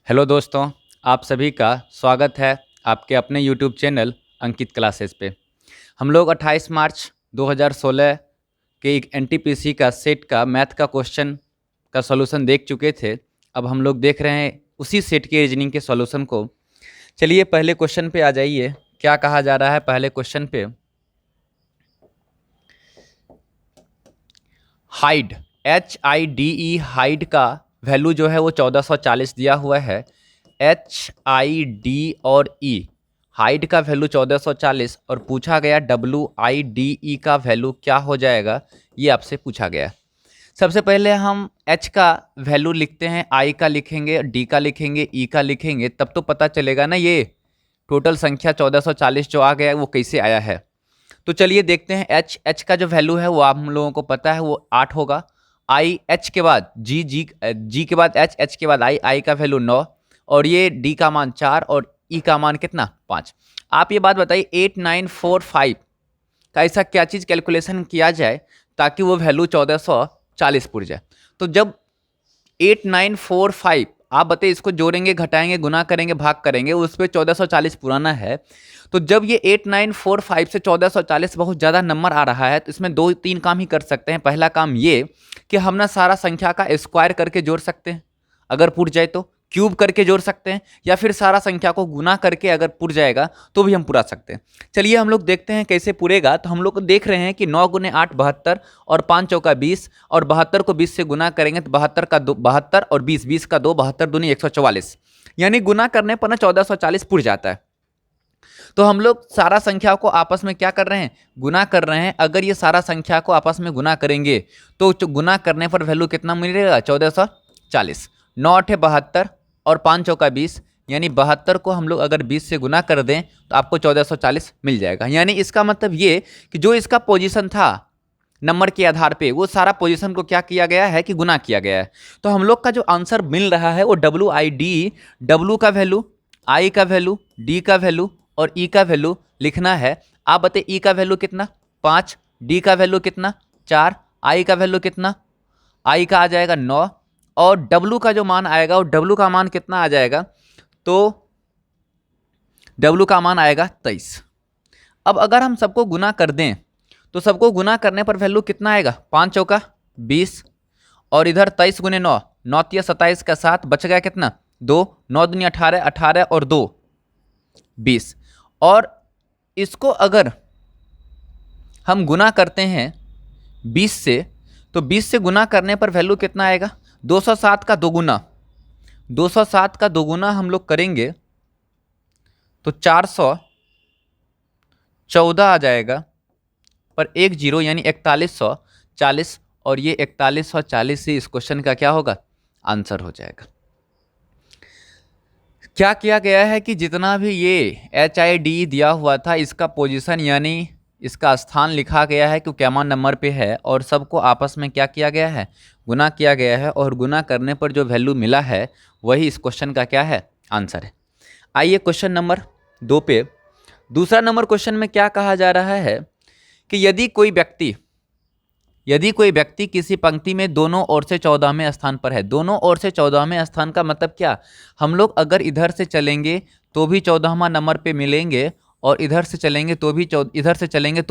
Hello दोस्तों, आप सभी का स्वागत है आपके अपने यूट्यूब चैनल अंकित क्लासेस पे। हम लोग 28 मार्च 2016 के एक एनटीपीसी का सेट का मैथ का क्वेश्चन का सॉल्यूशन देख चुके थे। अब हम लोग देख रहे हैं उसी सेट के रीजनिंग के सॉल्यूशन को। चलिए पहले क्वेश्चन पे आ जाइए। क्या कहा जा रहा है पहले क्वेश्चन पे? हाइड, HIDE हाइड का वैल्यू जो है वो 1440 दिया हुआ है। HID और E हाइड का वैल्यू 1440 और पूछा गया WIDE का वैल्यू क्या हो जाएगा, ये आपसे पूछा गया। सबसे पहले हम H का वैल्यू लिखते हैं, I का लिखेंगे, D का लिखेंगे, E का लिखेंगे, तब तो पता चलेगा ना ये टोटल संख्या 1440 जो आ गया है वो कैसे आया है। तो चलिए देखते हैं। एच का जो वैल्यू है वो आप हम लोगों को पता है, वो 8 होगा। आई एच के बाद जी के बाद एच के बाद आई का वैल्यू 9 और ये डी का मान 4 और ई का मान कितना 5। आप ये बात बताइए 8945 का ऐसा क्या चीज़ कैलकुलेशन किया जाए ताकि वो वैल्यू 1440 पुर जाए। तो जब 8945 आप बताइए, इसको जोड़ेंगे, घटाएंगे, गुना करेंगे, भाग करेंगे, उस पर 1440 पुराना है। तो जब ये 8945 से 1440 बहुत ज़्यादा नंबर आ रहा है तो इसमें दो तीन काम ही कर सकते हैं। पहला काम ये कि हम ना सारा संख्या का स्क्वायर करके जोड़ सकते हैं, अगर पुर जाए तो क्यूब करके जोड़ सकते हैं, या फिर सारा संख्या को गुना करके अगर पुर जाएगा तो भी हम पुरा सकते हैं। चलिए हम लोग देखते हैं कैसे पुरेगा। तो हम लोग देख रहे हैं कि 9 गुने 8 72 और 5 चौका 20 और 72 को 20 से गुना करेंगे तो 72 का 72 और 20 20 का 2 72 दूनी 144, यानी गुना करने पर ना 1440 पुर जाता है। तो हम लोग सारा संख्या को आपस में क्या कर रहे हैं, गुना कर रहे हैं। अगर ये सारा संख्या को आपस में गुना करेंगे तो गुना करने पर वैल्यू कितना मिलेगा 1440। 9 8 72 और 5 चौका 20, यानी 72 को हम लोग अगर 20 से गुना कर दें तो आपको 1440 मिल जाएगा। यानी इसका मतलब ये कि जो इसका पोजीशन था नंबर के आधार पे, वो सारा पोजीशन को क्या किया गया है कि गुना किया गया है। तो हम लोग का जो आंसर मिल रहा है वो WID, W का वैल्यू, I का वैल्यू, D का वैल्यू और E का वैल्यू लिखना है। आप बताइए E का वैल्यू कितना 5, D का वैल्यू कितना 4, I का वैल्यू कितना, I का आ जाएगा 9 और W का जो मान आएगा वो W का मान कितना आ जाएगा, तो W का मान आएगा 23। अब अगर हम सबको गुना कर दें तो सबको गुना करने पर वैल्यू कितना आएगा 5 चौका 20 और इधर 23 गुने 9, 9 तिया 27 का 7 बच गया कितना 2, 9 दूनी 18, 18 और 2 20। और इसको अगर हम गुना करते हैं 20 से तो 20 से गुना करने पर वैल्यू कितना आएगा 207 का दोगुना, 207 का दोगुना हम लोग करेंगे तो 414 आ जाएगा, पर एक जीरो यानी 4140, और ये 4140 ही इस क्वेश्चन का क्या होगा आंसर हो जाएगा। क्या किया गया है कि जितना भी ये HID दिया हुआ था इसका पोजीशन यानी इसका स्थान लिखा गया है कि क्या मान नंबर पे है, और सबको आपस में क्या किया गया है गुना किया गया है, और गुना करने पर जो वैल्यू मिला है वही इस क्वेश्चन का क्या है आंसर है। आइए क्वेश्चन नंबर 2 पे। दूसरा नंबर क्वेश्चन में क्या कहा जा रहा है कि यदि कोई व्यक्ति किसी पंक्ति में दोनों ओर से 14वें स्थान पर है। दोनों ओर से 14वें स्थान का मतलब क्या, हम लोग अगर इधर से चलेंगे तो भी 14वां नंबर पे मिलेंगे और इधर से चलेंगे तो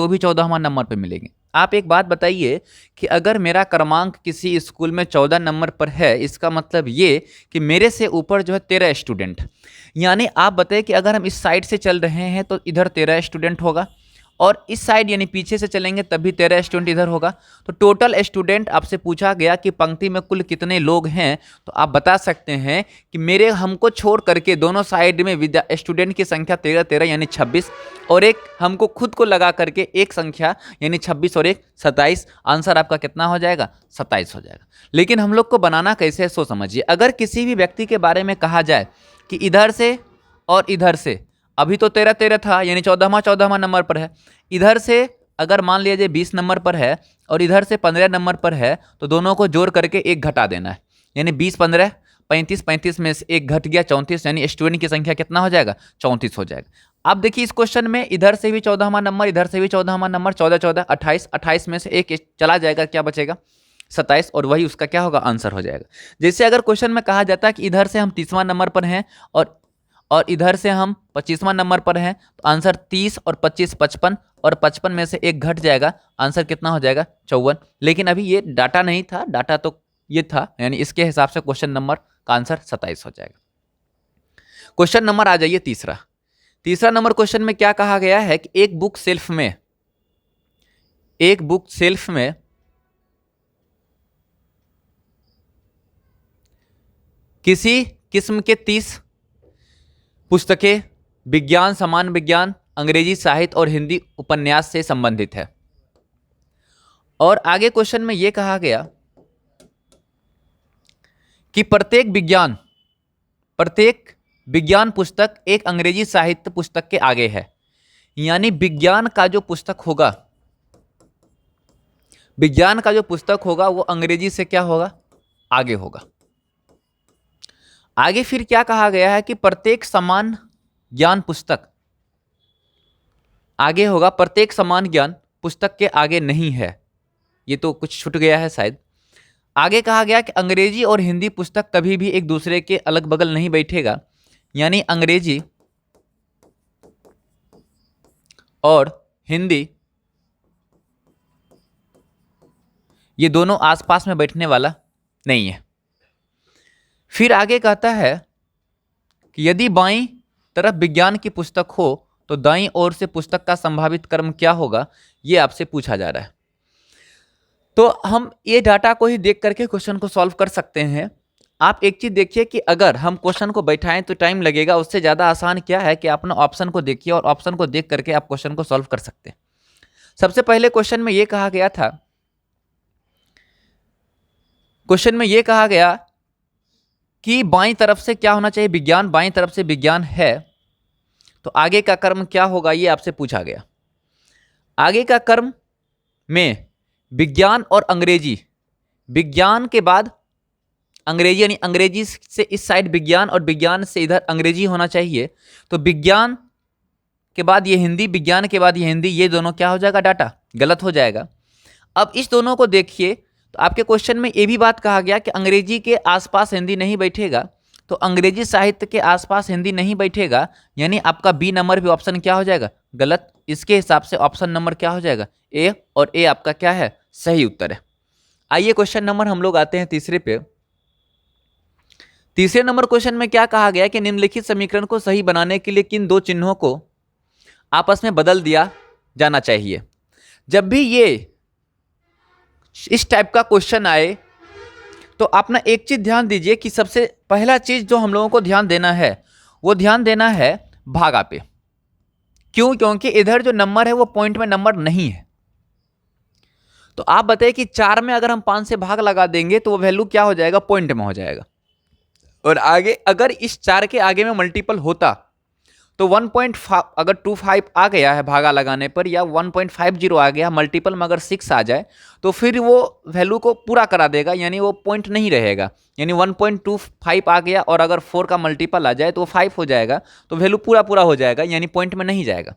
भी 14वां नंबर पे मिलेंगे। आप एक बात बताइए कि अगर मेरा क्रमांक किसी स्कूल में 14 नंबर पर है, इसका मतलब ये कि मेरे से ऊपर जो है 13 स्टूडेंट, यानी आप बताइए कि अगर हम इस साइड से चल रहे हैं तो इधर 13 स्टूडेंट होगा, और इस साइड यानी पीछे से चलेंगे तब भी 13 स्टूडेंट इधर होगा। तो टोटल स्टूडेंट आपसे पूछा गया कि पंक्ति में कुल कितने लोग हैं, तो आप बता सकते हैं कि मेरे हमको छोड़ करके दोनों साइड में स्टूडेंट की संख्या 13 13 यानी 26, और एक हमको खुद को लगा करके एक संख्या यानी 26 और एक 27। आंसर आपका कितना हो जाएगा 27 हो जाएगा। लेकिन हम लोग को बनाना कैसे है सो समझिए। अगर किसी भी व्यक्ति के बारे में कहा जाए कि इधर से और इधर से, अभी तो 13 13 था यानी 14वां नंबर पर है, इधर से अगर मान लिया जाए 20 नंबर पर है और इधर से 15 नंबर पर है, तो दोनों को जोड़ करके एक घटा देना है, यानी 20 15 35, 35 में से एक घट गया 34, यानी स्टूडेंट की संख्या कितना हो जाएगा 34 हो जाएगा। अब देखिए इस क्वेश्चन में इधर से भी 14वां नंबर, इधर से भी 14वां नंबर, 14 14 28, 28 में से एक चला जाएगा, क्या बचेगा 27 और वही उसका क्या होगा आंसर हो जाएगा। जैसे अगर क्वेश्चन में कहा जाता है कि इधर से हम 30वां नंबर पर हैं और इधर से हम 25वां नंबर पर हैं, तो आंसर 30 और 25 55 और 55 में से एक घट जाएगा, आंसर कितना हो जाएगा 54। लेकिन अभी ये डाटा नहीं था, डाटा तो ये था, यानी इसके हिसाब से क्वेश्चन नंबर का आंसर 27 हो जाएगा। क्वेश्चन नंबर आ जाइए तीसरा नंबर क्वेश्चन में क्या कहा गया है कि एक बुक सेल्फ में किसी किस्म के 30 पुस्तकें विज्ञान, सामान्य विज्ञान, अंग्रेजी साहित्य और हिंदी उपन्यास से संबंधित है। और आगे क्वेश्चन में यह कहा गया कि प्रत्येक विज्ञान पुस्तक एक अंग्रेजी साहित्य पुस्तक के आगे है। यानी विज्ञान का जो पुस्तक होगा वो अंग्रेजी से क्या होगा, आगे होगा। आगे फिर क्या कहा गया है कि प्रत्येक समान ज्ञान पुस्तक आगे होगा, प्रत्येक समान ज्ञान पुस्तक के आगे नहीं है। ये तो कुछ छूट गया है शायद। आगे कहा गया कि अंग्रेजी और हिंदी पुस्तक कभी भी एक दूसरे के अलग बगल नहीं बैठेगा। यानी अंग्रेजी और हिंदी ये दोनों आसपास में बैठने वाला नहीं है। फिर आगे कहता है कि यदि बाईं तरफ विज्ञान की पुस्तक हो तो दाईं ओर से पुस्तक का संभावित क्रम क्या होगा, यह आपसे पूछा जा रहा है। तो हम ये डाटा को ही देख करके क्वेश्चन को सॉल्व कर सकते हैं। आप एक चीज देखिए कि अगर हम क्वेश्चन को बैठाएं तो टाइम लगेगा, उससे ज्यादा आसान क्या है कि अपना ऑप्शन को देखिए और ऑप्शन को देख करके आप क्वेश्चन को सॉल्व कर सकते हैं। सबसे पहले क्वेश्चन में यह कहा गया कि बाईं तरफ से क्या होना चाहिए, विज्ञान। बाईं तरफ से विज्ञान है तो आगे का क्रम क्या होगा, ये आपसे पूछा गया। आगे का क्रम में विज्ञान और अंग्रेजी, विज्ञान के बाद अंग्रेजी, यानी अंग्रेजी से इस साइड विज्ञान और विज्ञान से इधर अंग्रेजी होना चाहिए। तो विज्ञान के बाद ये हिंदी, विज्ञान के बाद ये हिंदी, ये दोनों क्या हो जाएगा, डाटा गलत हो जाएगा। अब इस दोनों को देखिए तो आपके क्वेश्चन में ये भी बात कहा गया कि अंग्रेजी के आसपास हिंदी नहीं बैठेगा, तो अंग्रेजी साहित्य के आसपास हिंदी नहीं बैठेगा, यानी आपका बी नंबर भी ऑप्शन क्या हो जाएगा, गलत। इसके हिसाब से ऑप्शन नंबर क्या हो जाएगा, ए, और ए आपका क्या है, सही उत्तर है। आइए क्वेश्चन नंबर हम लोग आते हैं तीसरे पे। तीसरे नंबर क्वेश्चन में क्या कहा गया कि निम्नलिखित समीकरण को सही बनाने के लिए किन दो चिन्हों को आपस में बदल दिया जाना चाहिए। जब भी ये इस टाइप का क्वेश्चन आए तो आप ना एक चीज ध्यान दीजिए कि सबसे पहला चीज जो हम लोगों को ध्यान देना है वो ध्यान देना है भागा पे। क्यों? क्योंकि इधर जो नंबर है वो पॉइंट में नंबर नहीं है। तो आप बताइए कि 4 में अगर हम 5 से भाग लगा देंगे तो वो वैल्यू क्या हो जाएगा, पॉइंट में हो जाएगा। और आगे अगर इस 4 के आगे में मल्टीपल होता तो 1.5 अगर 25 आ गया है भागा लगाने पर, या 1.50 आ गया, मल्टीपल में अगर 6 आ जाए तो फिर वो वैल्यू को पूरा करा देगा, यानी वो पॉइंट नहीं रहेगा। यानी 1.25 आ गया और अगर 4 का मल्टीपल आ जाए तो वो 5 हो जाएगा, तो वैल्यू पूरा हो जाएगा, यानी पॉइंट में नहीं जाएगा।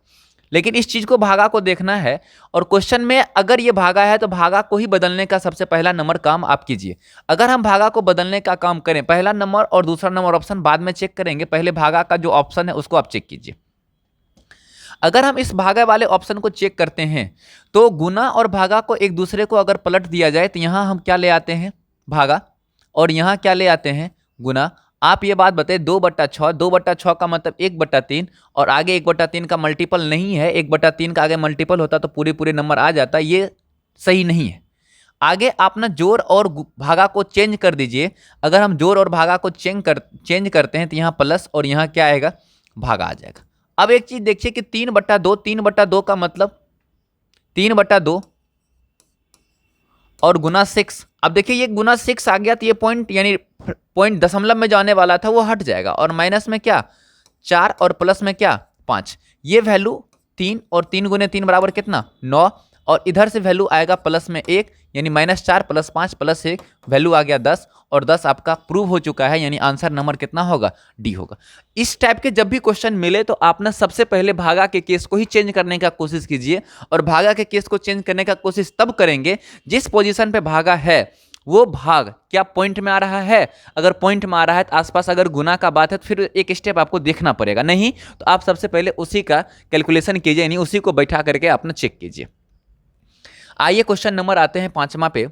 लेकिन इस चीज को भागा को देखना है, और क्वेश्चन में अगर ये भागा है तो भागा को ही बदलने का सबसे पहला नंबर काम आप कीजिए। अगर हम भागा को बदलने का काम करें, पहला नंबर और दूसरा नंबर ऑप्शन बाद में चेक करेंगे, पहले भागा का जो ऑप्शन है उसको आप चेक कीजिए। अगर हम इस भागा वाले ऑप्शन को चेक करते हैं तो गुना और भागा को एक दूसरे को अगर पलट दिया जाए तो यहां हम क्या ले आते हैं, भागा, और यहां क्या ले आते हैं, गुना। आप ये बात बताइए, 2/6, 2/6 का मतलब 1/3, और आगे 1/3 का मल्टीपल नहीं है। 1/3 का आगे मल्टीपल होता तो पूरे नंबर आ जाता, ये सही नहीं है। आगे आप ना जोड़ और भागा को चेंज कर दीजिए। अगर हम जोड़ और भागा को चेंज करते हैं तो यहाँ प्लस और यहाँ क्या आएगा, भागा आ जाएगा। अब एक चीज देखिए कि 3/2 का मतलब 3/2 और गुना 6। अब देखिए ये गुना 6 आ गया तो ये पॉइंट, यानी पॉइंट दशमलव में जाने वाला था वो हट जाएगा, और माइनस में क्या 4 और प्लस में क्या 5। ये वैल्यू 3 और 3 गुने 3 बराबर कितना 9, और इधर से वैल्यू आएगा प्लस में 1, यानी -4 + 5 + 1, वैल्यू आ गया 10, और 10 आपका प्रूव हो चुका है, यानी आंसर नंबर कितना होगा, डी होगा। इस टाइप के जब भी क्वेश्चन मिले तो आप ना सबसे पहले भागा के केस को ही चेंज करने का कोशिश कीजिए, और भागा के केस को चेंज करने का कोशिश तब करेंगे जिस पोजीशन पे भागा है वो भाग क्या पॉइंट में आ रहा है। अगर पॉइंट में आ रहा है तो आसपास अगर गुना का बात है तो फिर एक स्टेप आपको देखना पड़ेगा, नहीं तो आप सबसे पहले उसी का कैलकुलेशन कीजिए, यानी उसी को बैठा करके अपना चेक कीजिए। आइए क्वेश्चन नंबर आते हैं 5वां पे।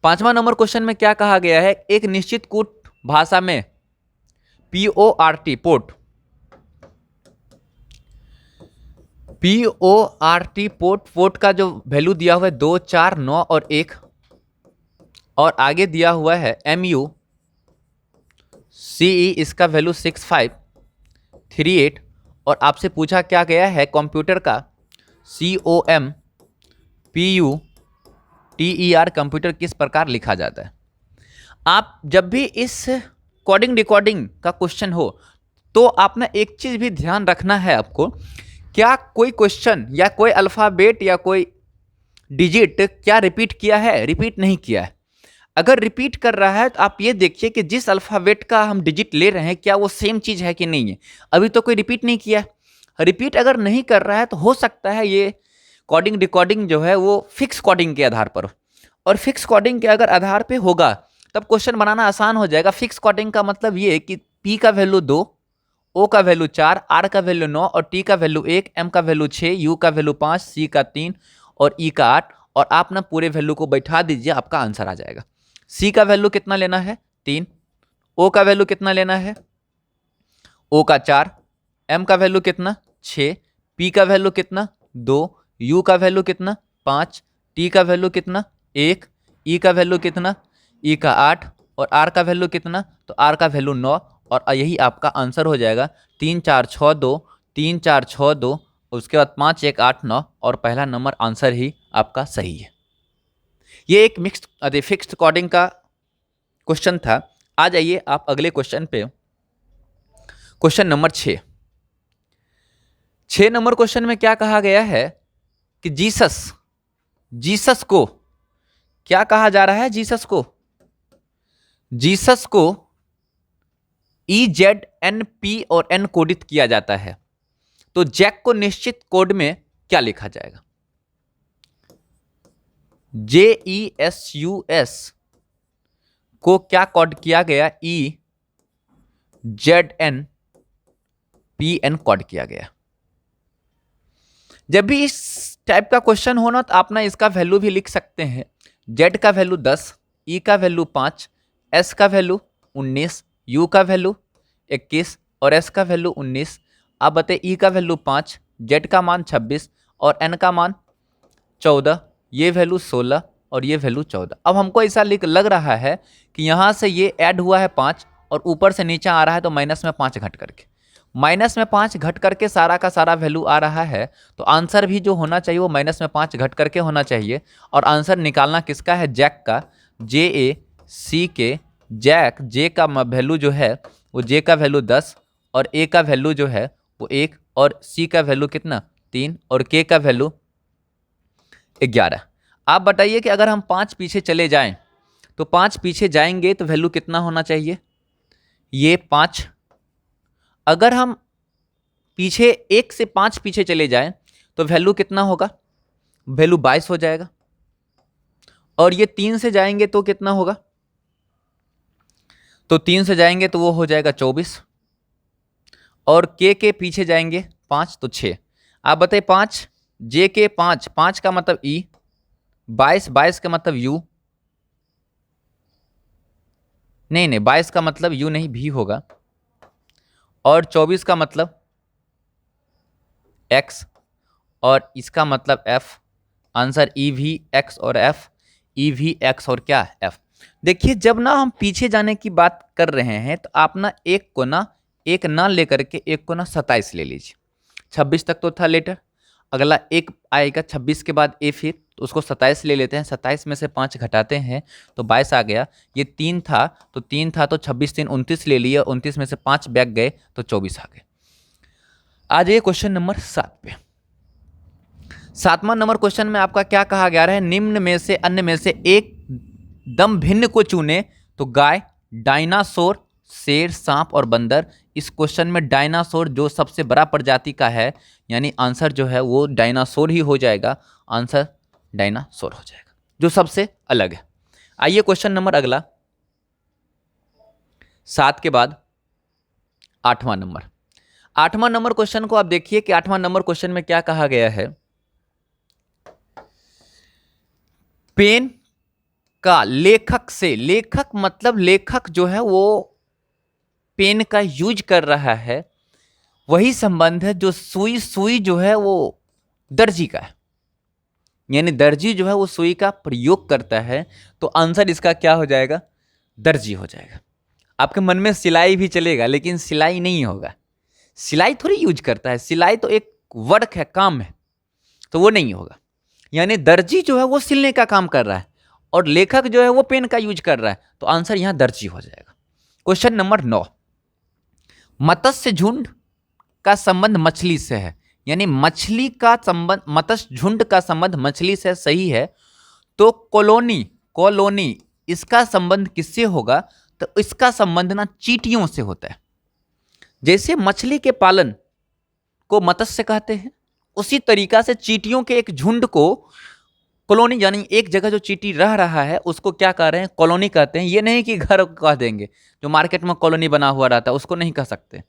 5वां नंबर क्वेश्चन में क्या कहा गया है, एक निश्चित कूट भाषा में PORT पोर्ट पोर्ट का जो वैल्यू दिया हुआ है 2, 4, 9 और 1, और आगे दिया हुआ है MU CE, इसका वैल्यू 6538, और आपसे पूछा क्या गया है कंप्यूटर का COMPUTER कंप्यूटर किस प्रकार लिखा जाता है। आप जब भी इस कोडिंग डिकोडिंग का क्वेश्चन हो तो आप ना एक चीज भी ध्यान रखना है आपको, क्या कोई क्वेश्चन या कोई अल्फाबेट या कोई डिजिट क्या रिपीट किया है, रिपीट नहीं किया है। अगर रिपीट कर रहा है तो आप ये देखिए कि जिस अल्फाबेट का हम डिजिट ले रहे हैं क्या वो सेम चीज है कि नहीं है। अभी तो कोई रिपीट नहीं किया है। रिपीट अगर नहीं कर रहा है तो हो सकता है ये कोडिंग डिकोडिंग जो है वो फिक्स कोडिंग के आधार पर हो, और फिक्स कोडिंग के अगर आधार पे होगा तब क्वेश्चन बनाना आसान हो जाएगा। फिक्स कोडिंग का मतलब ये कि P का वैल्यू 2, O का वैल्यू 4, R का वैल्यू 9 और T का वैल्यू 1, M का वैल्यू 6, U का वैल्यू 5, C का 3 और E का 8, और आप ना पूरे वैल्यू को बैठा दीजिए, आपका आंसर आ जाएगा। C का वैल्यू कितना लेना है, 3, O का वैल्यू कितना लेना है, O का 4, M का वैल्यू कितना 6, P का वैल्यू कितना 2, U का वैल्यू कितना 5, T का वैल्यू कितना 1, E का वैल्यू कितना, E का 8 और R का वैल्यू कितना, तो R का वैल्यू 9, और यही आपका आंसर हो जाएगा 3 4 6 2, 3 4 6 2, उसके बाद 5 1 8 9, और पहला नंबर आंसर ही आपका सही है। ये एक फिक्स्ड कोडिंग का क्वेश्चन था। आ जाइए आप अगले क्वेश्चन पे, क्वेश्चन नंबर 6 नंबर क्वेश्चन में क्या कहा गया है कि जीसस को क्या कहा जा रहा है, जीसस को EZNP और N कोडित किया जाता है, तो जैक को निश्चित कोड में क्या लिखा जाएगा। JESUS को क्या कोड किया गया, EZNPN कोड किया गया। जब भी इस टाइप का क्वेश्चन हो ना तो आप ना इसका वैल्यू भी लिख सकते हैं। Z का वैल्यू 10, E का वैल्यू 5, S का वैल्यू 19, U का वैल्यू 21 और S का वैल्यू 19। आप बताइए E का वैल्यू 5, Z का मान 26 और N का मान 14, ये वैल्यू 16 और ये वैल्यू 14। अब हमको ऐसा लग रहा है कि यहाँ से ये ऐड हुआ है 5 और ऊपर से नीचे आ रहा है, तो माइनस में 5 घट करके सारा का सारा वैल्यू आ रहा है। तो आंसर भी जो होना चाहिए वो माइनस में 5 घट करके होना चाहिए। और आंसर निकालना किसका है, जैक का, JACK, जैक। जे का वैल्यू जो है वो J का वैल्यू 10 और A का वैल्यू जो है वो 1 और C का वैल्यू कितना 3 और K का वैल्यू 11। आप बताइए कि अगर हम 5 पीछे चले जाएं तो 5 पीछे जाएंगे तो वैल्यू कितना होना चाहिए, ये 5। अगर हम पीछे 1 से 5 पीछे चले जाएं तो वैल्यू कितना होगा, वैल्यू 22 हो जाएगा। और ये 3 से जाएंगे तो कितना होगा, तो 3 से जाएंगे तो वो हो जाएगा 24। और के पीछे जाएंगे 5 तो 6। आप बताइए 5 जे के 5 का मतलब E, 22 का मतलब U, नहीं 22 का मतलब U नहीं, भी होगा। और 24 का मतलब X और इसका मतलब F। आंसर EVX और F, EVX और क्या F। देखिए जब ना हम पीछे जाने की बात कर रहे हैं तो आप ना एक ना लेकर के एक को ना 27 ले लीजिए। 26 तक तो था लेटर, अगला एक आएगा 26 के बाद A, फिर तो उसको 27 ले लेते हैं। 27 में से 5 घटाते हैं तो 22 आ गया। ये 3 था तो 26 3 29 ले लिया, 29 में से 5 बैक गए तो 24 आ गए। आ जाइए क्वेश्चन नंबर 7 पे। 7वां नंबर क्वेश्चन में आपका क्या कहा गया है, निम्न में से अन्य में से एक दम भिन्न को चुने। तो गाय, डायनासोर, शेर, सांप और बंदर। इस क्वेश्चन में डायनासोर जो सबसे बड़ा प्रजाति का है, यानी आंसर जो है वो डायनासोर ही हो जाएगा। आंसर डायनासोर हो जाएगा जो सबसे अलग है। आइए क्वेश्चन नंबर अगला, 7 के बाद 8वां नंबर। 8वां नंबर क्वेश्चन को आप देखिए कि 8वां नंबर क्वेश्चन में क्या कहा गया है। पेन का लेखक से, लेखक मतलब लेखक जो है वो पेन का यूज कर रहा है, वही संबंध है जो सुई, सुई जो है वो दर्जी का है, यानी दर्जी जो है वो सुई का प्रयोग करता है। तो आंसर इसका क्या हो जाएगा, दर्जी हो जाएगा। आपके मन में सिलाई भी चलेगा, लेकिन सिलाई नहीं होगा, सिलाई थोड़ी यूज करता है, सिलाई तो एक वर्क है, काम है, तो वो नहीं होगा। यानी दर्जी जो है वो सिलने का काम कर रहा है और लेखक जो है वो पेन का यूज कर रहा है, तो आंसर यहां दर्जी हो जाएगा। क्वेश्चन नंबर 9, मत्स्य झुंड का संबंध मछली से है, यानी मछली का संबंध, मत्स्य झुंड का संबंध मछली से सही है। तो कॉलोनी, कॉलोनी इसका संबंध किससे होगा, तो इसका संबंध ना चींटियों से होता है। जैसे मछली के पालन को मत्स्य कहते हैं, उसी तरीका से चींटियों के एक झुंड को कॉलोनी, यानी एक जगह जो चींटी रह रहा है उसको क्या कह रहे हैं, कॉलोनी कहते हैं। ये नहीं कि घर कह देंगे, जो मार्केट में कॉलोनी बना हुआ रहता है उसको नहीं कह सकते,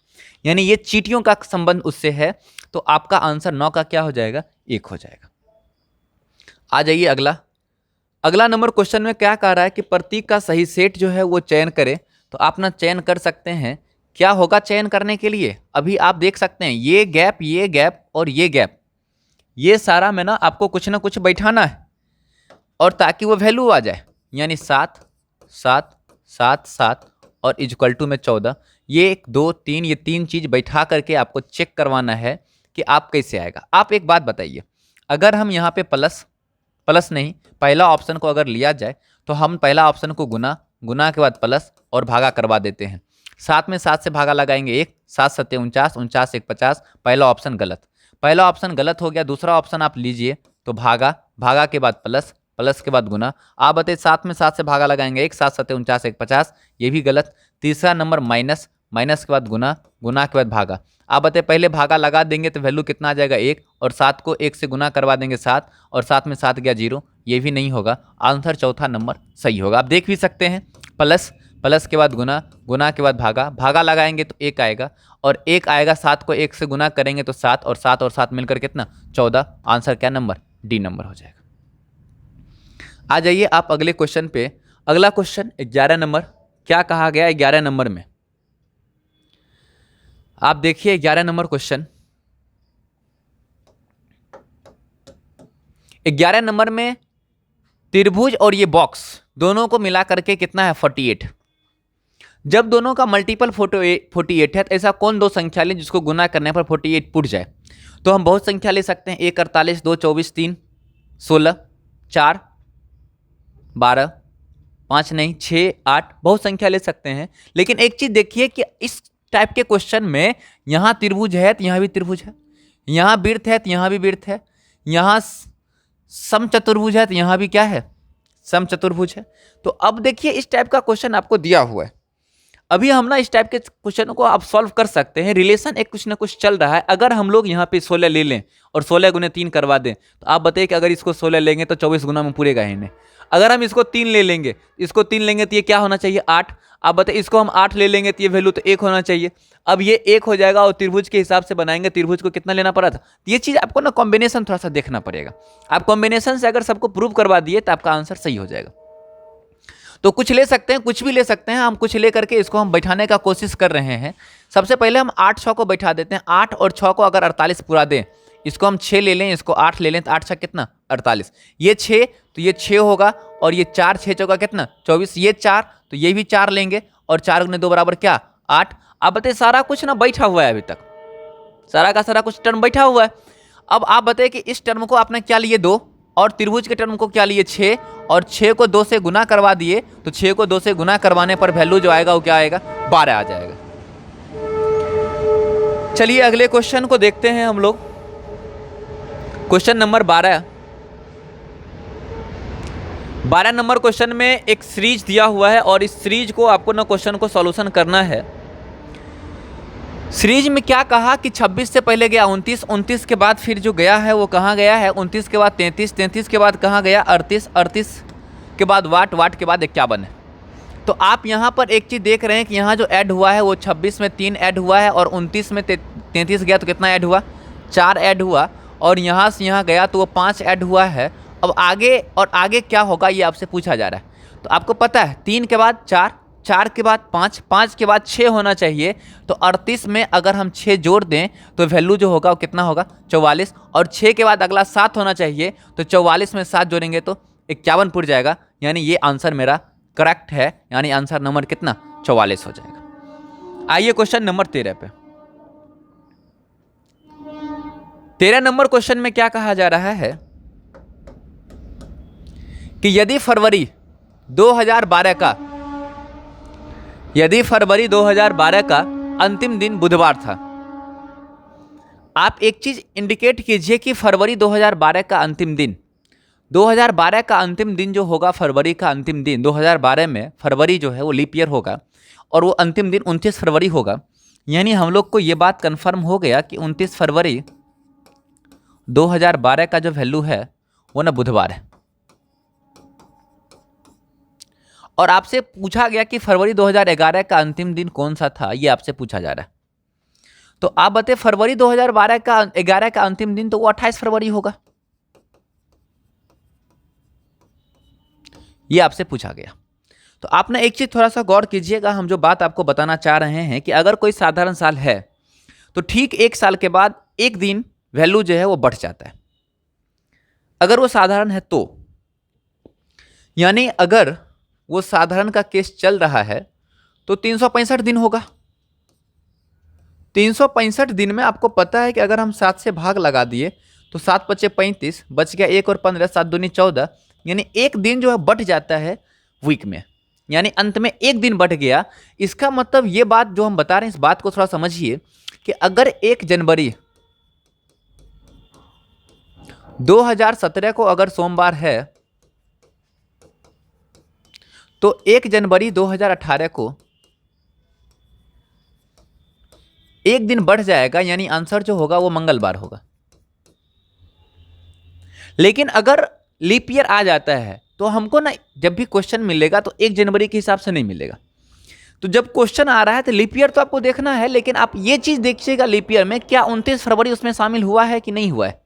यानी ये चींटियों का संबंध उससे है। तो आपका आंसर 9 का क्या हो जाएगा, 1 हो जाएगा। आ जाइए अगला, अगला नंबर क्वेश्चन में क्या कह रहा है कि प्रतीक का सही सेट जो है वो चयन करें। तो आप ना चयन कर सकते हैं, क्या होगा चयन करने के लिए, अभी आप देख सकते हैं ये गैप और ये गैप, ये सारा में ना आपको कुछ ना कुछ बैठाना है और ताकि वो वैल्यू आ जाए, यानी 7 7 7 7 और इक्वल टू में 14। ये 1 2 3, ये 3 चीज़ बैठा करके आपको चेक करवाना है कि आप कैसे आएगा। आप एक बात बताइए, अगर हम यहाँ पे प्लस, प्लस नहीं, पहला ऑप्शन को अगर लिया जाए तो हम पहला ऑप्शन को गुना, गुना के बाद प्लस और भागा करवा देते हैं। 7 में 7 से भागा लगाएंगे 1, 7 7 49, 49 1 50। पहला ऑप्शन गलत, पहला ऑप्शन गलत हो गया। दूसरा ऑप्शन आप लीजिए तो भागा, भागा के बाद प्लस, प्लस के बाद गुना। आप बताइए 7 में 7 से भागा लगाएंगे 1, 7 7 49 1 50, ये भी गलत। तीसरा नंबर माइनस, माइनस के बाद गुना, गुना के बाद भागा। आप बताइए पहले भागा लगा देंगे तो वैल्यू कितना आ जाएगा 1, और 7 को 1 से गुना करवा देंगे 7, और 7 में 7 गया 0, ये भी नहीं होगा। आंसर चौथा नंबर सही होगा। आप देख भी सकते हैं, प्लस, प्लस के बाद गुना, गुना के बाद भागा, भागा लगाएंगे तो 1 आएगा, और 1 आएगा, 7 को 1 से गुना करेंगे तो 7, और 7 और 7 मिलकर कितना, 14। आंसर क्या नंबर, डी नंबर हो जाएगा। आ जाइए आप अगले क्वेश्चन पे। अगला क्वेश्चन 11 नंबर, क्या कहा गया 11 नंबर में, आप देखिए 11 नंबर क्वेश्चन। 11 नंबर में त्रिभुज और ये बॉक्स दोनों को मिला करके कितना है 48। जब दोनों का मल्टीपल 48 है तो ऐसा कौन दो संख्या ले जिसको गुना करने पर 48 पुट जाए। तो हम बहुत संख्या ले सकते हैं, 1 48, 2 24, 3 16, 4 12, 5 नहीं 6 8, बहुत संख्या ले सकते हैं। लेकिन एक चीज देखिए कि इस टाइप के क्वेश्चन में यहां त्रिभुज है तो यहां भी त्रिभुज है, यहां वृत्त है तो यहां भी वृत्त है, यहां समचतुर्भुज है तो यहां भी क्या है, समचतुर्भुज है। तो अब देखिए इस टाइप का क्वेश्चन आपको दिया हुआ है, अभी हम ना इस टाइप के क्वेश्चन को आप सॉल्व कर सकते हैं। रिलेशन एक कुछ ना कुछ चल रहा है। अगर हम लोग यहाँ पे 16 ले लें और 16 गुने 3 करवा दें, तो आप बताइए कि अगर इसको 16 लेंगे तो 24 गुना में पूरेगा ही नहीं। अगर हम इसको 3 ले लेंगे, इसको 3 लेंगे तो ये क्या होना चाहिए 8। आप बताइए इसको हम 8 ले लेंगे तो ये वैल्यू तो 1 होना चाहिए। अब ये 1 हो जाएगा और त्रिभुज के हिसाब से बनाएंगे, त्रिभुज को कितना लेना पड़ा था। ये चीज़ आपको ना कॉम्बिनेशन थोड़ा सा देखना पड़ेगा। आप कॉम्बिनेशन से अगर सबको प्रूव करवा दिए तो आपका आंसर सही हो जाएगा। तो कुछ ले सकते हैं, कुछ भी ले सकते हैं, हम कुछ ले करके इसको हम बैठाने का कोशिश कर रहे हैं। सबसे पहले हम 8 6 को बैठा देते हैं। 8 और 6 को अगर 48 पूरा दें, इसको हम 6 ले लें, इसको 8 ले लें, तो 8 6 कितना 48, ये 6 तो ये 6 होगा, और ये 4 6 चौका कितना 24, ये 4 तो ये भी 4 लेंगे, और 4 गुने 2 बराबर क्या 8। अब बताइए सारा कुछ ना बैठा हुआ है, अभी तक सारा का सारा कुछ टर्म बैठा हुआ है। अब आप बताइए कि इस टर्म को आपने क्या लिए 2, और त्रिभुज के टर्म को क्या लिए 6, और 6 को 2 से गुना करवा दिए, तो 6 को 2 से गुना करवाने पर वैल्यू जो आएगा वो क्या आएगा 12 आ जाएगा। चलिए अगले क्वेश्चन को देखते हैं हम लोग। Question number 12। 12 नंबर क्वेश्चन में एक सीरीज दिया हुआ है और इस सीरीज को आपको ना क्वेश्चन को सॉल्यूशन करना है। सीरीज में क्या कहा कि 26 से पहले गया 29, 29 के बाद फिर जो गया है वो कहाँ गया है, 29 के बाद 33, 33 के बाद कहाँ गया 38, 38 के बाद वाट, वाट के बाद 51 है। तो आप यहाँ पर एक चीज़ देख रहे हैं कि यहाँ जो ऐड हुआ है वो 26 में 3 ऐड हुआ है और 29 में 33 गया तो कितना ऐड हुआ, 4 ऐड हुआ, और यहाँ से यहाँ गया तो वो 5 ऐड हुआ है। अब आगे और आगे क्या होगा ये आपसे पूछा जा रहा है। तो आपको पता है 3 के बाद 4, 4 के बाद 5, 5 के बाद 6 होना चाहिए। तो 38 में अगर हम 6 जोड़ दें तो वैल्यू जो होगा वो कितना होगा 44, और 6 के बाद अगला 7 होना चाहिए। तो 44 में 7 जोड़ेंगे तो 51 पुर जाएगा, यानी ये आंसर मेरा करेक्ट है, यानी आंसर नंबर कितना 44 हो जाएगा। आइए क्वेश्चन नंबर 13 पे। 13 नंबर क्वेश्चन में क्या कहा जा रहा है कि यदि फरवरी 2012 का अंतिम दिन बुधवार था। आप एक चीज इंडिकेट कीजिए कि फरवरी 2012 का अंतिम दिन, 2012 का अंतिम दिन जो होगा, फरवरी का अंतिम दिन 2012 में फरवरी जो है वो लीप ईयर होगा और वो अंतिम दिन 29 फरवरी होगा। यानी हम लोग को ये बात कंफर्म हो गया कि 29 फरवरी 2012 का जो वैल्यू है वो ना बुधवार है। और आपसे पूछा गया कि फरवरी 2011 का अंतिम दिन कौन सा था, ये आपसे पूछा जा रहा है। तो आप बताइए फरवरी 2012 का 11 का अंतिम दिन तो वो 28 फरवरी होगा, ये आपसे पूछा गया। तो आपने एक चीज थोड़ा सा गौर कीजिएगा, हम जो बात आपको बताना चाह रहे हैं कि अगर कोई साधारण साल है तो ठीक 1 साल के बाद एक दिन वैल्यू जो है वो बढ़ जाता है। अगर वो साधारण है तो, यानी अगर वो साधारण का केस चल रहा है तो 365 दिन होगा। 365 दिन में आपको पता है कि अगर हम 7 से भाग लगा दिए तो 7 × 5 = 35, बच गया 1 और 15, 7 दूनी 14, यानी एक दिन जो है बढ़ जाता है वीक में, यानी अंत में एक दिन बढ़ गया। इसका मतलब ये बात जो हम बता रहे हैं इस बात को थोड़ा समझिए कि अगर 1 जनवरी 2017 को अगर सोमवार है तो 1 जनवरी 2018 को एक दिन बढ़ जाएगा, यानी आंसर जो होगा वो मंगलवार होगा। लेकिन अगर लीप ईयर आ जाता है तो हमको ना जब भी क्वेश्चन मिलेगा तो 1 जनवरी के हिसाब से नहीं मिलेगा। तो जब क्वेश्चन आ रहा है तो लीप ईयर तो आपको देखना है, लेकिन आप ये चीज देखिएगा लीप ईयर में क्या 29 फरवरी उसमें शामिल हुआ है कि नहीं हुआ है।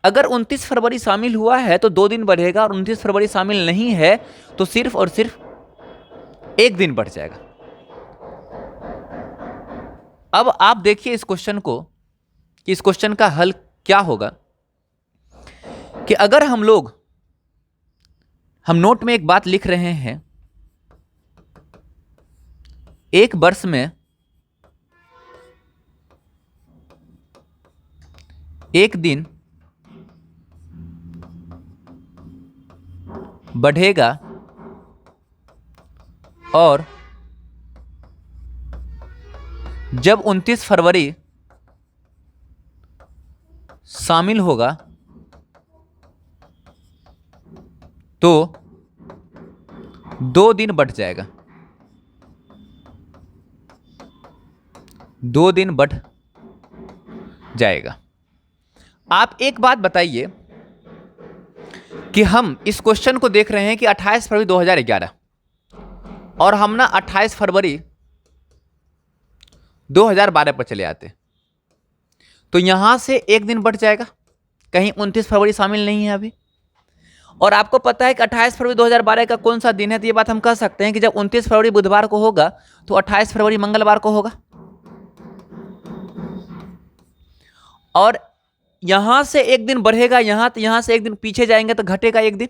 अगर 29 फरवरी शामिल हुआ है तो 2 दिन बढ़ेगा, और 29 फरवरी शामिल नहीं है तो सिर्फ और सिर्फ एक दिन बढ़ जाएगा। अब आप देखिए इस क्वेश्चन को कि इस क्वेश्चन का हल क्या होगा। कि अगर हम नोट में एक बात लिख रहे हैं, एक वर्ष में एक दिन बढ़ेगा और जब 29 फरवरी शामिल होगा तो 2 दिन बढ़ जाएगा, 2 दिन बढ़ जाएगा। आप एक बात बताइए कि हम इस क्वेश्चन को देख रहे हैं कि 28 फरवरी 2011 और हम ना 28 फरवरी 2012 पर चले आते तो यहां से एक दिन बढ़ जाएगा, कहीं 29 फरवरी शामिल नहीं है अभी। और आपको पता है कि 28 फरवरी 2012 का कौन सा दिन है, तो ये बात हम कह सकते हैं कि जब 29 फरवरी बुधवार को होगा तो 28 फरवरी मंगलवार को होगा। और यहां से एक दिन बढ़ेगा, यहां से एक दिन पीछे जाएंगे तो घटेगा एक दिन।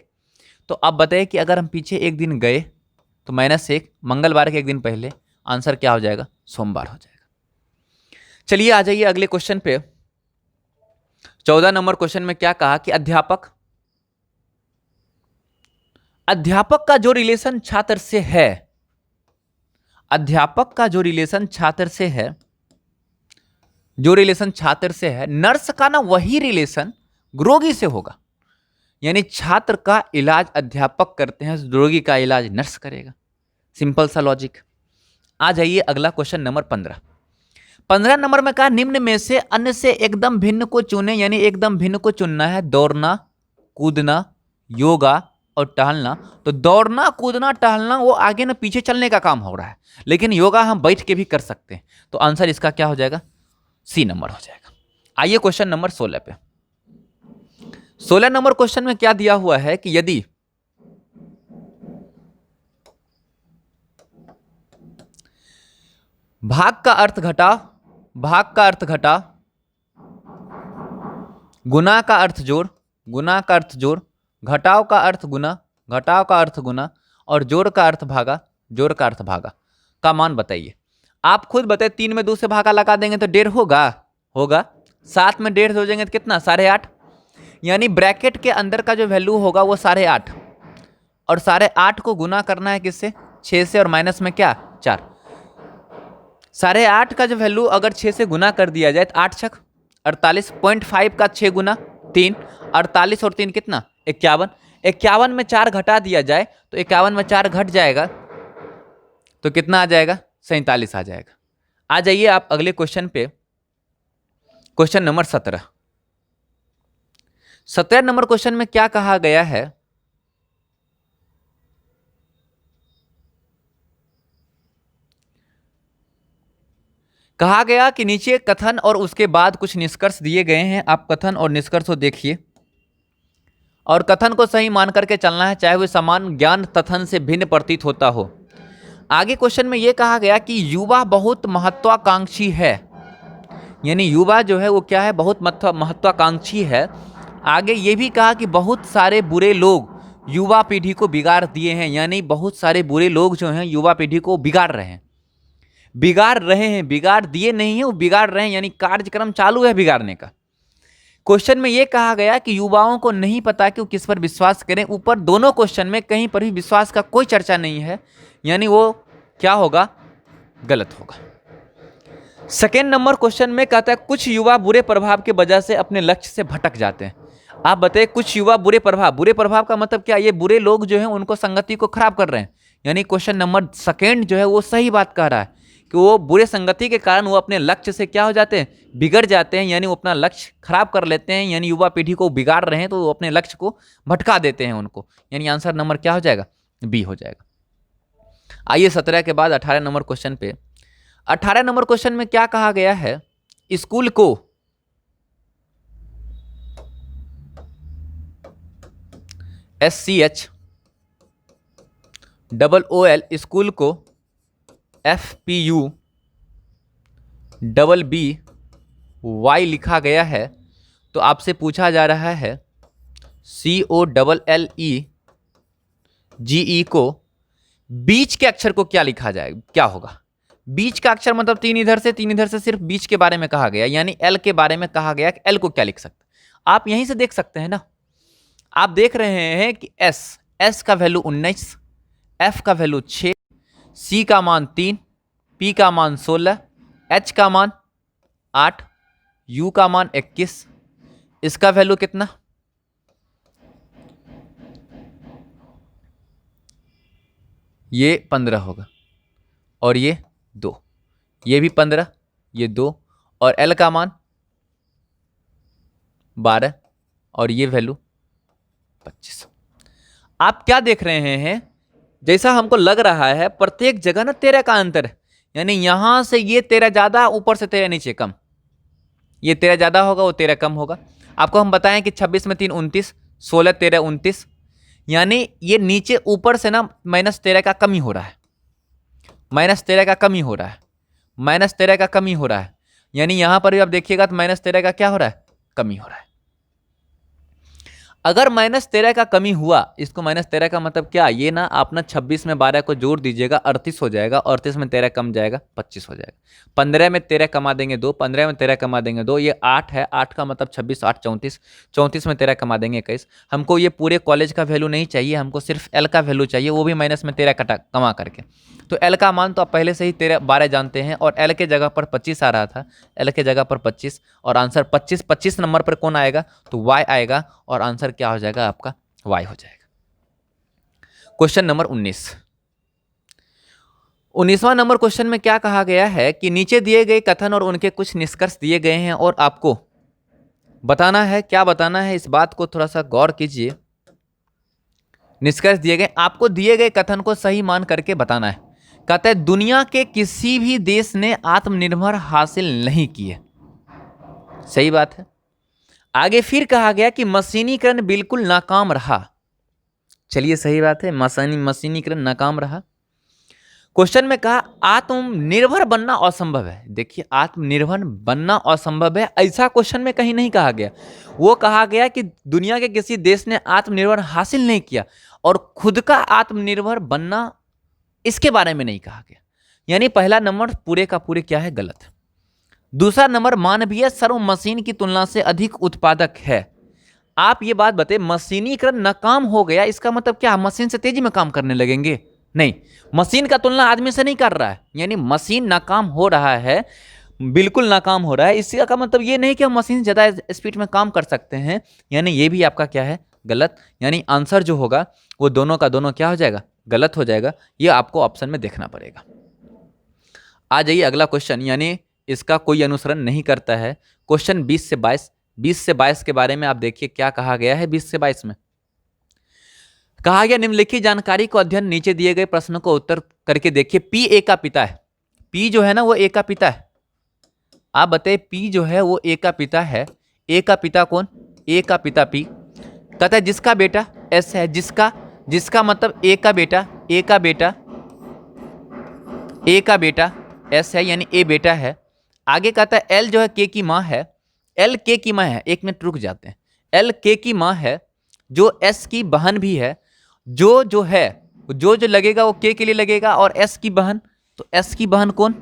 तो अब बताइए कि अगर हम पीछे एक दिन गए तो -1 मंगलवार के एक दिन पहले, आंसर क्या हो जाएगा, सोमवार हो जाएगा। चलिए आ जाइए अगले क्वेश्चन पे। 14 नंबर क्वेश्चन में क्या कहा कि अध्यापक का जो रिलेशन छात्र से है, अध्यापक का जो रिलेशन छात्र से है, नर्स का ना वही रिलेशन रोगी से होगा। यानी छात्र का इलाज अध्यापक करते हैं, रोगी का इलाज नर्स करेगा। सिंपल सा लॉजिक। आ जाइए अगला क्वेश्चन नंबर 15। 15 नंबर में कहा निम्न में से अन्य से एकदम भिन्न को चुने, यानी एकदम भिन्न को चुनना है। दौड़ना, कूदना, योगा और टहलना। तो दौड़ना, कूदना, टहलना वो आगे ना पीछे चलने का काम हो रहा है, लेकिन योगा हम बैठ के भी कर सकते हैं। तो आंसर इसका क्या हो जाएगा? सी नंबर हो जाएगा। आइए क्वेश्चन नंबर 16 पे। 16 नंबर क्वेश्चन में क्या दिया हुआ है कि यदि भाग का अर्थ घटाओ, भाग का अर्थ घटाओ, गुना का अर्थ जोड़, गुना का अर्थ जोड़, घटाव का अर्थ गुना, घटाव का अर्थ गुना और जोड़ का अर्थ भागा, जोड़ का अर्थ भागा का मान बताइए। आप खुद बताइए, 3 में 2 से भागा लगा देंगे तो 1.5 होगा, होगा। 7 में 1.5 हो जाएंगे तो कितना? 8.5। यानी ब्रैकेट के अंदर का जो वैल्यू होगा वो 8.5, और 8.5 को गुना करना है किससे? 6 से, और माइनस में क्या? 4। 8.5 का जो वैल्यू अगर 6 से गुना कर दिया जाए तो 8 छक 48, 0.5 का 6 गुना 3, 48 और 3 कितना? 51। 51 में 4 घटा दिया जाए तो 51 में 4 घट जाएगा तो कितना आ जाएगा? 47 आ जाएगा। आ जाइए आप अगले क्वेश्चन पे, क्वेश्चन नंबर 17। 17 नंबर क्वेश्चन में क्या कहा गया है? कहा गया कि नीचे कथन और उसके बाद कुछ निष्कर्ष दिए गए हैं। आप कथन और निष्कर्ष को देखिए और कथन को सही मान करके चलना है, चाहे वह समान ज्ञान कथन से भिन्न प्रतीत होता हो। आगे क्वेश्चन में यह कहा गया कि युवा बहुत महत्वाकांक्षी है, यानी युवा जो है वो क्या है? बहुत महत्वाकांक्षी है। आगे ये भी कहा कि बहुत सारे बुरे लोग युवा पीढ़ी को बिगाड़ दिए हैं, यानी बहुत सारे बुरे लोग जो हैं युवा पीढ़ी को बिगाड़ रहे हैं, बिगाड़ रहे हैं, बिगाड़ दिए नहीं है, वो बिगाड़ रहे हैं, यानी कार्यक्रम चालू है बिगाड़ने का। क्वेश्चन में यह कहा गया कि युवाओं को नहीं पता कि वो किस पर विश्वास करें। ऊपर दोनों क्वेश्चन में कहीं पर भी विश्वास का कोई चर्चा नहीं है, यानी वो क्या होगा? गलत होगा। सेकेंड नंबर क्वेश्चन में कहता है कुछ युवा बुरे प्रभाव के वजह से अपने लक्ष्य से भटक जाते हैं। आप बताइए, कुछ युवा बुरे प्रभाव का मतलब क्या? ये बुरे लोग जो हैं उनको संगति को खराब कर रहे हैं, यानी क्वेश्चन नंबर सेकेंड जो है वो सही बात कह रहा है कि वो बुरे संगति के कारण वो अपने लक्ष्य से क्या हो जाते हैं? बिगड़ जाते हैं, यानी वो अपना लक्ष्य खराब कर लेते हैं, यानी युवा पीढ़ी को बिगाड़ रहे हैं तो वो अपने लक्ष्य को भटका देते हैं उनको, यानी आंसर नंबर क्या हो जाएगा? बी हो जाएगा। आइए 17 के बाद 18 नंबर क्वेश्चन पे। 18 नंबर क्वेश्चन में क्या कहा गया है? स्कूल को SCH OOL, स्कूल को FPU BBY लिखा गया है, तो आपसे पूछा जा रहा है COLLEGE को बीच के अक्षर को क्या लिखा जाएगा? क्या होगा? बीच का अक्षर मतलब 3 इधर से 3 इधर से, सिर्फ बीच के बारे में कहा गया, यानी L के बारे में कहा गया कि L को क्या लिख सकते? आप यहीं से देख सकते हैं ना। आप देख रहे हैं कि S का वैल्यू 19, F का वैल्यू 6, C का मान 3, P का मान 16, H का मान 8, U का मान 21, इसका वैल्यू कितना? ये 15 होगा, और ये 2, ये भी 15, ये 2, और L का मान 12, और ये वैल्यू 25। आप क्या देख रहे हैं? जैसा हमको लग रहा है प्रत्येक जगह ना 13 का अंतर है, यानी यहां से ये 13 ज्यादा, ऊपर से 13 नीचे कम। ये 13 ज्यादा होगा, वो 13 कम होगा। आपको हम बताएं कि 26 में 3 29, 16 13 29, यानी ये नीचे ऊपर से ना -13 का कमी हो रहा है, -13 का कमी हो रहा है, -13 का कमी हो रहा है, यानी यहां पर भी आप देखिएगा तो -13 का क्या हो रहा है? कमी हो रहा है। अगर -13 का कमी हुआ, इसको -13 का मतलब क्या, ये ना आप ना 26 में 12 को जोड़ दीजिएगा, 38 हो जाएगा, 38 में 13 कम जाएगा, 25 हो जाएगा। 15 में 13 कमा देंगे 2, 15 में 13 कमा देंगे 2, ये 8 है, 8 का मतलब 26, 8 34, 34 में 13 कमा देंगे 21। हमको ये पूरे कॉलेज का वैल्यू नहीं चाहिए, हमको सिर्फ एल का वैल्यू चाहिए, वो भी माइनस में 13 कमा करके। तो एल का मान तो आप पहले से ही 12 जानते हैं, और एल के जगह पर 25 आ रहा था, एल के जगह पर 25, और आंसर 25 नंबर पर कौन आएगा, तो वाई आएगा, और आंसर क्या हो जाएगा आपका, वाई हो जाएगा। क्वेश्चन नंबर 19वां नंबर क्वेश्चन में क्या कहा गया है कि नीचे दिए गए कथन और उनके कुछ निष्कर्ष दिए गए हैं और आपको बताना है। क्या बताना है, इस बात को थोड़ा सा गौर कीजिए। निष्कर्ष दिए गए, आपको दिए गए कथन को सही मान करके बताना है। कहते हैं दुनिया के किसी भी देश ने आत्मनिर्भर हासिल नहीं किए, सही बात है। आगे फिर कहा गया कि मशीनीकरण बिल्कुल नाकाम रहा, चलिए सही बात है, मशीनीकरण नाकाम रहा। क्वेश्चन में कहा आत्मनिर्भर बनना असंभव है। देखिए आत्मनिर्भर बनना असंभव है, ऐसा क्वेश्चन में कहीं नहीं कहा गया। वो कहा गया कि दुनिया के किसी देश ने आत्मनिर्भर हासिल नहीं किया, और खुद का आत्मनिर्भर बनना, इसके बारे में नहीं कहा गया। यानी पहला नंबर पूरे का पूरे क्या है, गलत। दूसरा नंबर मानवीय श्रम मशीन की तुलना से अधिक उत्पादक है। आप ये बात बताइए, मशीनीकरण नाकाम हो गया, इसका मतलब क्या, मशीन से तेजी में काम करने लगेंगे? नहीं, मशीन का तुलना आदमी से नहीं कर रहा है, यानी मशीन नाकाम हो रहा है, बिल्कुल नाकाम हो रहा है। इसका मतलब ये नहीं कि हम मशीन से ज़्यादा स्पीड में काम कर सकते हैं, यानी ये भी आपका क्या है, गलत। यानी आंसर जो होगा वो दोनों का दोनों क्या हो जाएगा, गलत हो जाएगा। ये आपको ऑप्शन में देखना पड़ेगा। आ जाइए अगला क्वेश्चन, यानी इसका कोई अनुसरण नहीं करता है। क्वेश्चन 20 से 22, 20 से 22 के बारे में आप देखिए क्या कहा गया है। 20 से 22 में कहा गया निम्नलिखित जानकारी को अध्ययन, नीचे दिए गए प्रश्नों को उत्तर करके देखिए। पी ए का पिता है, पी जो है ना वो ए का पिता है। आप बताइए पी जो है वो ए का पिता है। ए का पिता कौन, ए का पिता पी। कहता है जिसका बेटा एस है, जिसका मतलब ए का बेटा, ए का बेटा, ए का बेटा एस है, यानी ए बेटा है। आगे कहता है एल जो है के की माँ है, एल के की माँ है। एक मिनट रुक जाते हैं, एल के की माँ है, जो एस की बहन भी है। जो है जो लगेगा वो के लिए लगेगा, और एस की बहन, तो एस की बहन कौन,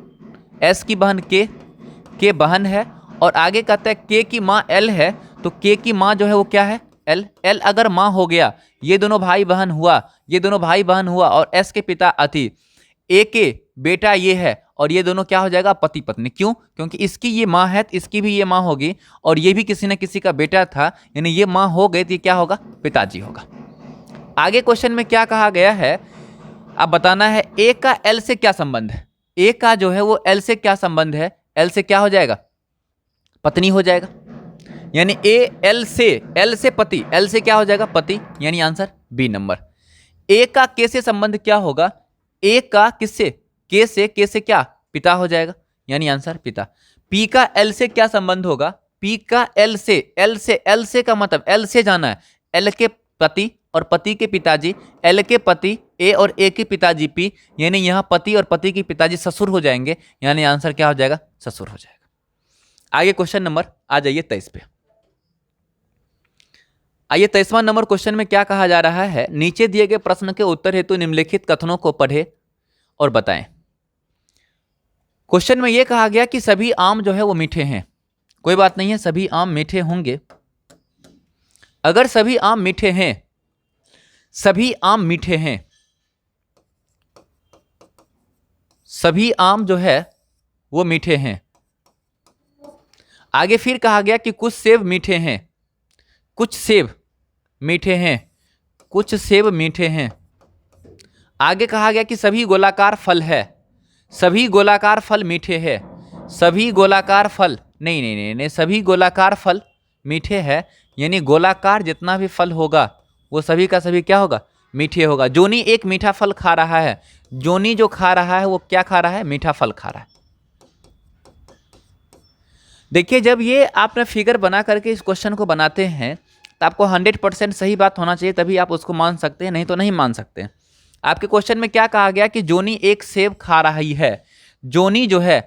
एस की बहन के बहन है। और आगे कहता है के की माँ एल है, तो के की माँ जो है वो क्या है, एल। एल अगर माँ हो गया, ये दोनों भाई बहन हुआ, ये दोनों भाई बहन हुआ, और एस के पिता अति, ए के बेटा ये है, और ये दोनों क्या हो जाएगा, पति पत्नी। क्यों, क्योंकि इसकी ये माँ है तो इसकी भी ये माँ होगी, और ये भी किसी न किसी का बेटा था, यानी ये माँ हो गई तो ये क्या होगा, पिताजी होगा। आगे क्वेश्चन में क्या कहा गया है, अब बताना है ए का एल से क्या संबंध है। ए का जो है वो एल से क्या संबंध है, एल से क्या हो जाएगा, पत्नी हो जाएगा। यानी ए एल से पति, एल से क्या हो जाएगा, पति, यानी आंसर बी नंबर। ए का के से संबंध क्या होगा, ए का किससे, के से क्या, पिता हो जाएगा, यानी आंसर पिता। पी का एल से क्या संबंध होगा, पी का एल से का मतलब एल से जाना है, एल के पति और पति के पिताजी, एल के पति ए और ए के पिताजी पी, यानी यहां पति और पति के पिताजी ससुर हो जाएंगे, यानी आंसर क्या हो जाएगा, ससुर हो जाएगा। आगे क्वेश्चन नंबर आ जाइए 23 पे। आइए 23वां नंबर क्वेश्चन में क्या कहा जा रहा है, नीचे दिए गए प्रश्न के उत्तर हेतु निम्नलिखित कथनों को पढ़े और बताएं। क्वेश्चन में यह कहा गया कि सभी आम जो है वो मीठे हैं। कोई बात नहीं है, सभी आम मीठे होंगे। अगर सभी आम मीठे हैं, सभी आम मीठे हैं, सभी आम जो है वो मीठे हैं। आगे फिर कहा गया कि कुछ सेब मीठे हैं, कुछ सेब मीठे हैं, कुछ सेब मीठे हैं। आगे कहा गया कि सभी गोलाकार फल है, सभी गोलाकार फल मीठे हैं, सभी गोलाकार फल नहीं, सभी गोलाकार फल मीठे हैं, यानी गोलाकार जितना भी फल होगा वो सभी का सभी क्या होगा, मीठे होगा। जोनी एक मीठा फल खा रहा है, जोनी जो खा रहा है वो क्या खा रहा है, मीठा फल खा रहा है। देखिए जब ये आपने फिगर बना करके इस क्वेश्चन को बनाते हैं तो आपको 100% सही बात होना चाहिए, तभी आप उसको मान सकते हैं, नहीं तो नहीं मान सकते। आपके क्वेश्चन में क्या कहा गया कि जोनी एक सेब खा रही है, जोनी जो है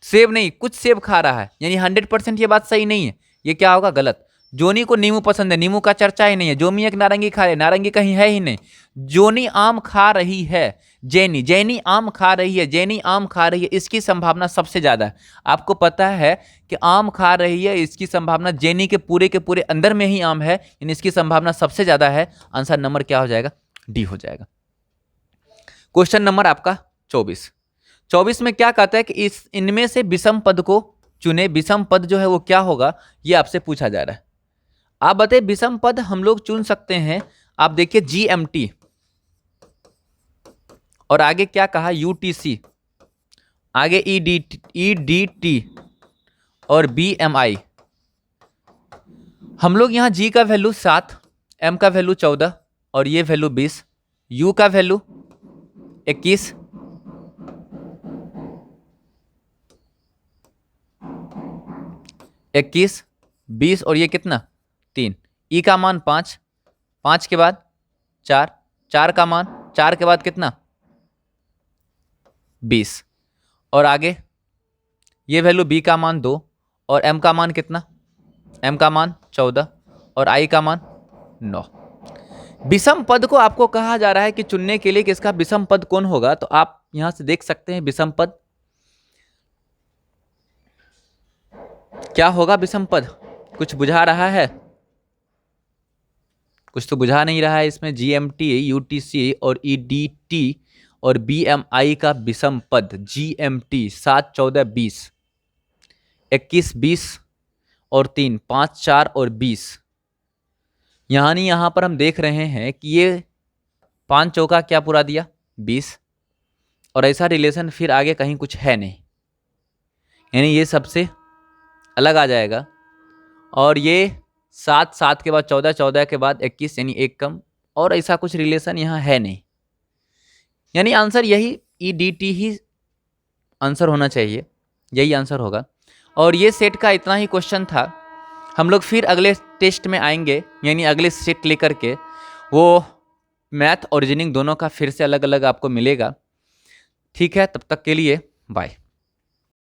सेब नहीं कुछ सेब खा रहा है, यानी 100% ये बात सही नहीं है, ये क्या होगा, गलत। जोनी को नींबू पसंद है, नींबू का चर्चा ही नहीं है। जोमी एक नारंगी खा रही, नारंगी कहीं है ही नहीं। जोनी आम खा रही है, जैनी आम खा रही है, जैनी आम खा रही है, इसकी संभावना सबसे ज्यादा है। आपको पता है कि आम खा रही है, इसकी संभावना जैनी के पूरे अंदर में ही आम है, यानी इसकी संभावना सबसे ज्यादा है। आंसर नंबर क्या हो जाएगा? डी हो जाएगा। क्वेश्चन नंबर आपका 24 में क्या कहता है कि इनमें से विषम पद को चुने। विषम पद जो है वो क्या होगा, ये आपसे पूछा जा रहा है। आप बताइए विषम पद हम लोग चुन सकते हैं। आप देखिए GMT और आगे क्या कहा, UTC, आगे EDT और BMI। हम लोग यहां G का वैल्यू 7, M का वैल्यू 14 और ये वैल्यू 20, U का वैल्यू 21, इक्कीस, 20 और ये कितना 3। ई का मान 5, 5 के बाद 4, 4 का मान 4 के बाद कितना 20 और आगे ये वैल्यू बी का मान 2 और एम का मान कितना, एम का मान 14 और आई का मान 9। विषम पद को आपको कहा जा रहा है कि चुनने के लिए कि इसका विषम पद कौन होगा। तो आप यहां से देख सकते हैं विषम पद क्या होगा। विषम पद कुछ बुझा रहा है? कुछ तो बुझा नहीं रहा है। इसमें GMT, UTC और EDT और BMI का विषम पद GMT 7, 14, 20, 21, 20 और 3, 5, 4 और 20। यानी यहां पर हम देख रहे हैं कि ये 5 चौका क्या पूरा दिया 20 और ऐसा रिलेशन फिर आगे कहीं कुछ है नहीं, यानी ये सबसे अलग आ जाएगा। और ये 7, 7 के बाद 14, 14 के बाद 21 यानी एक कम, और ऐसा कुछ रिलेशन यहाँ है नहीं। यानी आंसर यही EDT ही आंसर होना चाहिए, यही आंसर होगा। और ये सेट का इतना ही क्वेश्चन था। हम लोग फिर अगले टेस्ट में आएंगे, यानी अगले सेट लेकर के, वो मैथ और रीजनिंग दोनों का फिर से अलग अलग आपको मिलेगा। ठीक है, तब तक के लिए बाय।